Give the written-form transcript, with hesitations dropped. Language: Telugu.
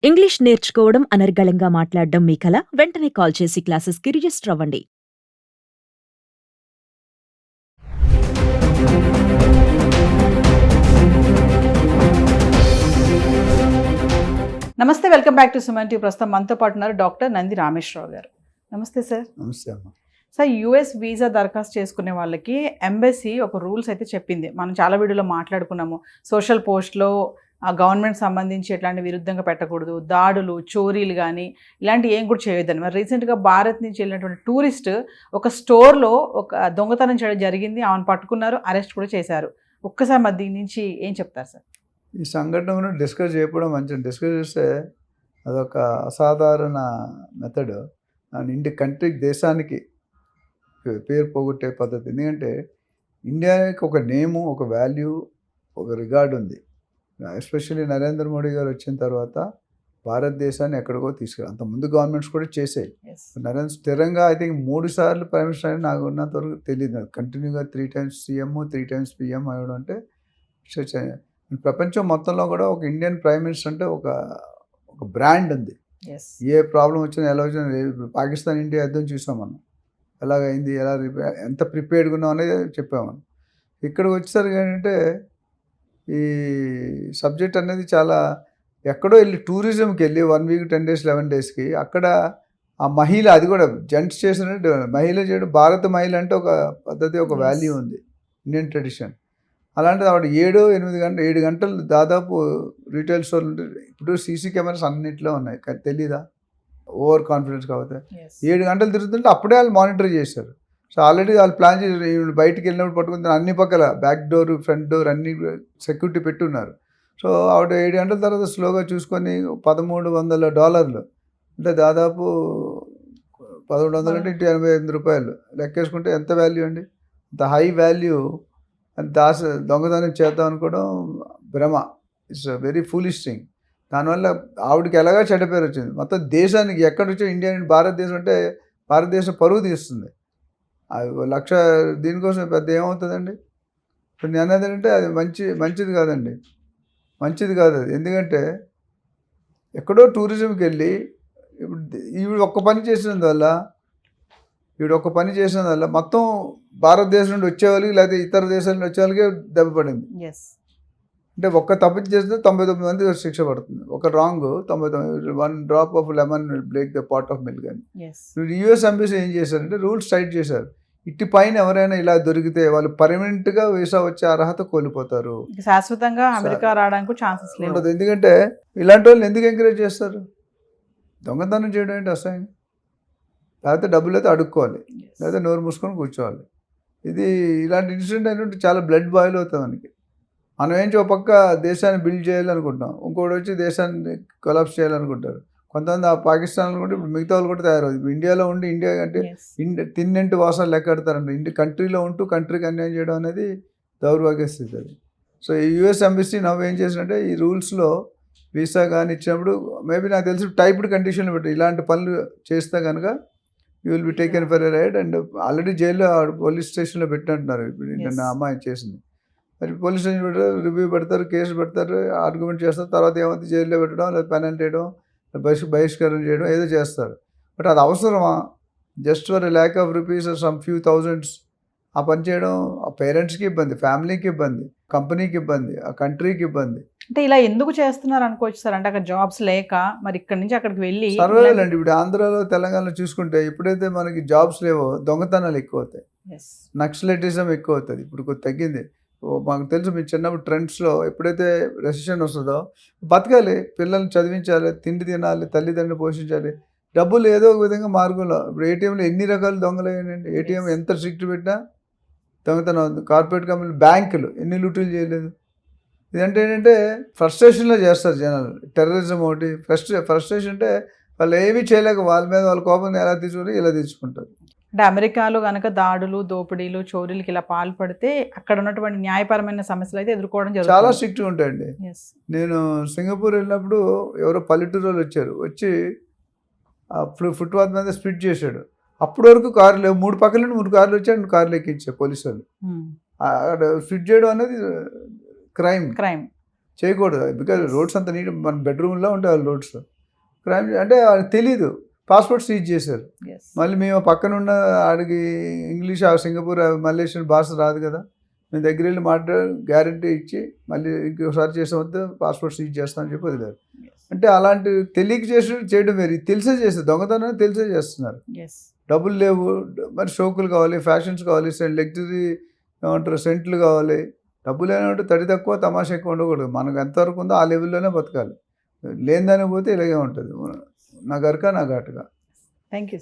ఇంగ్లీష్ నేర్చుకోవడం అనర్గళంగా మాట్లాడడం మీ కల? వెంటనే కాల్ చేసి క్లాసెస్‌కి రిజిస్టర్ అవ్వండి. నమస్తే, welcome back to Suman TV. ప్రస్తుతం మనతో పాటు ఉన్నారు డాక్టర్ నంది రామేశ్వరరావు గారు. నమస్తే సార్. నమస్తే అమ్మ. సార్, యూఎస్ వీసా దరఖాస్తు చేసుకునే వాళ్ళకి ఎంబసీ ఒక రూల్స్ అయితే చెప్పింది. మనం చాలా వీడియోలో మాట్లాడుకున్నాము. సోషల్ పోస్ట్లో గవర్నమెంట్ సంబంధించి ఎట్లాంటి విరుద్ధంగా పెట్టకూడదు, దాడులు, చోరీలు కానీ ఇలాంటివి ఏం కూడా చేయొద్దని. మరి రీసెంట్గా భారత్ నుంచి వెళ్ళినటువంటి టూరిస్ట్ ఒక స్టోర్లో ఒక దొంగతనం చేయడం జరిగింది. ఆమెను పట్టుకున్నారు, అరెస్ట్ కూడా చేశారు. ఒక్కసారి మరి దీని నుంచి ఏం చెప్తారు సార్? ఈ సంఘటనను డిస్కస్ చేయడం మంచిది. డిస్కస్ చేస్తే అదొక అసాధారణ మెథడ్. ఇంటి కంట్రీకి, దేశానికి పేరు పోగొట్టే పద్ధతి. ఎందుకంటే ఇండియాకి ఒక నేము, ఒక వాల్యూ, ఒక రిగార్డ్ ఉంది. ఎస్పెషల్లీ నరేంద్ర మోడీ గారు వచ్చిన తర్వాత భారతదేశాన్ని ఎక్కడికో తీసుకెళ్ళి, అంతకుముందు గవర్నమెంట్స్ కూడా చేసాయి. నరేంద్ర స్థిరంగా ఐ థింక్ 3 సార్లు ప్రైమ్ మినిస్టర్ అని నాకు ఉన్నంత వరకు తెలియదు. కంటిన్యూగా 3 times సీఎం, 3 times పిఎం అవ్వడం అంటే ప్రపంచం మొత్తంలో కూడా ఒక ఇండియన్ ప్రైమ్ మినిస్టర్ అంటే ఒక బ్రాండ్ ఉంది. ఏ ప్రాబ్లం వచ్చినా, ఎలా వచ్చినా, పాకిస్తాన్ ఇండియా యుద్ధం చూసాం మనం, ఎలాగైంది, ఎంత ప్రిపేర్డ్గా ఉన్నాం అనేది చెప్పామని. ఇక్కడికి వచ్చేసరికి ఏంటంటే ఈ సబ్జెక్ట్ అనేది చాలా ఎక్కడో వెళ్ళి టూరిజంకి వెళ్ళి 1 week 10 days 11 daysకి అక్కడ ఆ మహిళ, అది కూడా జెంట్స్ చేసినట్టు మహిళ చేయడం, భారత మహిళ అంటే ఒక పద్ధతి, ఒక వాల్యూ ఉంది, ఇండియన్ ట్రెడిషన్. అలాంటిది ఆవిడ 7 గంటలు దాదాపు రీటైల్ స్టోర్లు ఉంటాయి. ఇప్పుడు సీసీ కెమెరాస్ అన్నింటిలో ఉన్నాయి, కానీ తెలీదా? ఓవర్ కాన్ఫిడెన్స్ కాబట్టి 7 గంటలు తిరుగుతుంటే అప్పుడే వాళ్ళు మానిటర్ చేశారు. సో ఆల్రెడీ వాళ్ళు ప్లాన్ చేసి బయటికి వెళ్ళినప్పుడు పట్టుకుని అన్ని పక్కల బ్యాక్ డోర్, ఫ్రంట్ డోర్ అన్ని సెక్యూరిటీ పెట్టున్నారు. సో ఆవిడ 7 గంటల తర్వాత స్లోగా చూసుకొని $1,300 అంటే దాదాపు 1,100 అంటే $85 లెక్కేసుకుంటే ఎంత వాల్యూ అండి? అంత హై వాల్యూ అని దొంగతనం చేద్దాం అనుకోవడం భ్రమ. It's very foolish thing. దానివల్ల ఆవిడకి ఎలాగా చెడ్డ పేరు వచ్చింది. మొత్తం దేశానికి ఎక్కడ వచ్చో ఇండియా, భారతదేశం అంటే భారతదేశం పరువు తీస్తుంది. లక్ష దీనికోసం పెద్ద ఏమవుతుందండి? ఇప్పుడు నేను అనేది అంటే అది మంచిది కాదండి, మంచిది కాదు అది. ఎందుకంటే ఎక్కడో టూరిజంకి వెళ్ళి ఇప్పుడు ఈవిడ ఒక్క పని చేసినందువల్ల మొత్తం భారతదేశం నుండి వచ్చేవాళ్ళకి, లేకపోతే ఇతర దేశాల నుండి వచ్చేవాళ్ళకి దెబ్బ పడింది. అంటే ఒక్క తప్పు చేస్తే 99 మంది శిక్ష పడుతుంది. ఒక wrong 99, 1 drop of lemon will break the pot of milk అని. ఇప్పుడు యూఎస్ ఎంబసీ ఏం చేశారంటే రూల్స్ టైట్ చేశారు. ఇటు పైన ఎవరైనా ఇలా దొరికితే వాళ్ళు పర్మనెంట్గా వీసా వచ్చే అర్హత కోల్పోతారు, శాశ్వతంగా అమెరికా రావడానికి ఛాన్సెస్ ఉండదు. ఎందుకంటే ఇలాంటి వాళ్ళని ఎందుకు ఎంకరేజ్ చేస్తారు? దొంగతనం చేయడం ఏంటి అసహ్యం? లేకపోతే డబ్బులు అయితే అడుక్కోవాలి, లేకపోతే నోరు మూసుకొని కూర్చోవాలి. ఇలాంటి ఇన్సిడెంట్ అయినట్టు చాలా బ్లడ్ బాయిల్ అవుతుంది మనకి. మనం ఏంటి ఒక పక్క దేశాన్ని బిల్డ్ చేయాలనుకుంటున్నాం, ఇంకోటి వచ్చి దేశాన్ని కొలాప్స్ చేయాలనుకుంటారు. కొంతమంది ఆ పాకిస్తాన్ కూడా ఇప్పుడు మిగతా వాళ్ళు కూడా తయారవుతుంది. ఇప్పుడు ఇండియాలో ఉండి ఇండియా అంటే తిన్నింటి వాసాలు లెక్కెడతారంట. కంట్రీలో ఉంటూ కంట్రీకి అన్యాయం చేయడం అనేది దౌర్భాగ్య స్థితి అది. సో ఈ యూఎస్ ఎంబసీ నవ్వు ఏం చేసినట్టే ఈ రూల్స్లో వీసా కానీ ఇచ్చినప్పుడు మేబీ నాకు తెలిసి టైప్డ్ కండిషన్లు పెట్టి ఇలాంటి పనులు చేస్తే కనుక you will be taken for a ride. And already జైల్లో పోలీస్ స్టేషన్లో పెట్టినట్టున్నారు. ఇప్పుడు నిన్న అమ్మాయి చేసింది. మరి పోలీస్ స్టేషన్ పెడతారు, రివ్యూ పెడతారు, కేసు పెడతారు, ఆర్గ్యుమెంట్ చేస్తారు. తర్వాత ఏమైతే జైల్లో పెట్టడం, లేదా పెనల్టీ వేయడం, బహిష్కరణ చేయడం ఏదో చేస్తారు. బట్ అది అవసరమా? Just for lack of rupees some few thousands ఆ పని చేయడం ఆ పేరెంట్స్కి ఇబ్బంది, ఫ్యామిలీకి ఇబ్బంది, కంపెనీకి ఇబ్బంది, ఆ కంట్రీకి ఇబ్బంది. అంటే ఇలా ఎందుకు చేస్తున్నారు అనుకోవచ్చు సార్? అంటే అక్కడ జాబ్స్ లేక మరి ఇక్కడ నుంచి అక్కడికి వెళ్ళి సర్వైవల్ అండి. ఇప్పుడు ఆంధ్రాలో, తెలంగాణలో చూసుకుంటే ఎప్పుడైతే మనకి జాబ్స్ లేవో దొంగతనాలు ఎక్కువ అవుతాయి, నక్సలైటిజం ఎక్కువ అవుతుంది. ఇప్పుడు కొద్ది తగ్గింది. మాకు తెలుసు మీ చిన్నప్పుడు ట్రెండ్స్లో ఎప్పుడైతే రెసిషన్ వస్తుందో బతకాలి, పిల్లల్ని చదివించాలి, తిండి తినాలి, తల్లిదండ్రులు పోషించాలి, డబ్బులు ఏదో ఒక విధంగా మార్గంలో. ఇప్పుడు ఏటీఎంలో ఎన్ని రకాల దొంగలు అయ్యాయండి. ఏటీఎం ఎంత స్ట్రిక్ట్ పెట్టినా దొంగతనం ఉంది. కార్పొరేట్ కంపెనీలు, బ్యాంకులు ఎన్ని లూటీలు చేయలేదు. ఇదంటే ఏంటంటే ఫ్రస్ట్రేషన్లో చేస్తారు జనాలు. టెర్రరిజం ఒకటి ఫ్రస్ట్రేషన్ అంటే వాళ్ళు ఏమీ చేయలేక వాళ్ళ మీద వాళ్ళ కోపం ఎలా తీసుకుని ఇలా తీసుకుంటారు. అంటే అమెరికాలో కనుక దాడులు, దోపిడీలు, చోరీలకి ఇలా పాల్పడితే అక్కడ ఉన్నటువంటి న్యాయపరమైన సమస్యలు అయితే ఎదుర్కోవడం జరుగుతుంది. చాలా స్ట్రిక్ట్గా ఉంటాయండి. నేను సింగపూర్ వెళ్ళినప్పుడు ఎవరో పల్లెటూరు వాళ్ళు వచ్చి ఫుట్పాత్ మీద స్ప్లిట్ చేశాడు. అప్పటి వరకు కార్లు లేవు, 3 పక్కల నుండి 3 కార్లు వచ్చాడు, కార్లు ఎక్కించారు పోలీసు వాళ్ళు. స్ప్లిట్ చేయడం అనేది క్రైమ్. చేయకూడదు. బికాజ్ రోడ్స్ అంత నీట్, మన బెడ్రూమ్లో ఉంటాయి రోడ్స్. క్రైమ్ అంటే వాళ్ళకి తెలీదు, పాస్పోర్ట్ సీజ్ చేశారు. ఎస్ మళ్ళీ మేము పక్కన ఉన్న ఆడికి ఇంగ్లీష్, సింగపూర్, మలేషియన్ భాష రాదు కదా, మేము దగ్గర వెళ్ళి మాట్లాడి గ్యారంటీ ఇచ్చి మళ్ళీ ఇంకోసారి చేసామంటే పాస్పోర్ట్ సీజ్ చేస్తామని చెప్పి వదిలేరు. అంటే అలాంటి తెలియక చేయడం వేరు, ఇది తెలిసే చేస్తారు, దొంగతనం తెలిసే చేస్తున్నారు. ఎస్ డబ్బులు లేవు, మరి షోకులు కావాలి, ఫ్యాషన్స్ కావాలి, లగ్జరీ ఏమంటారు సెంట్లు కావాలి. డబ్బులు ఏమంటే తడి తక్కువ తమాషా ఎక్కువ ఉండకూడదు. మనకు ఎంతవరకు ఉందో ఆ లెవెల్లోనే బతకాలి. లేనిదానికి పోతే ఇలాగే ఉంటుంది, నా గరక నా ఘాటుగా. Thank you.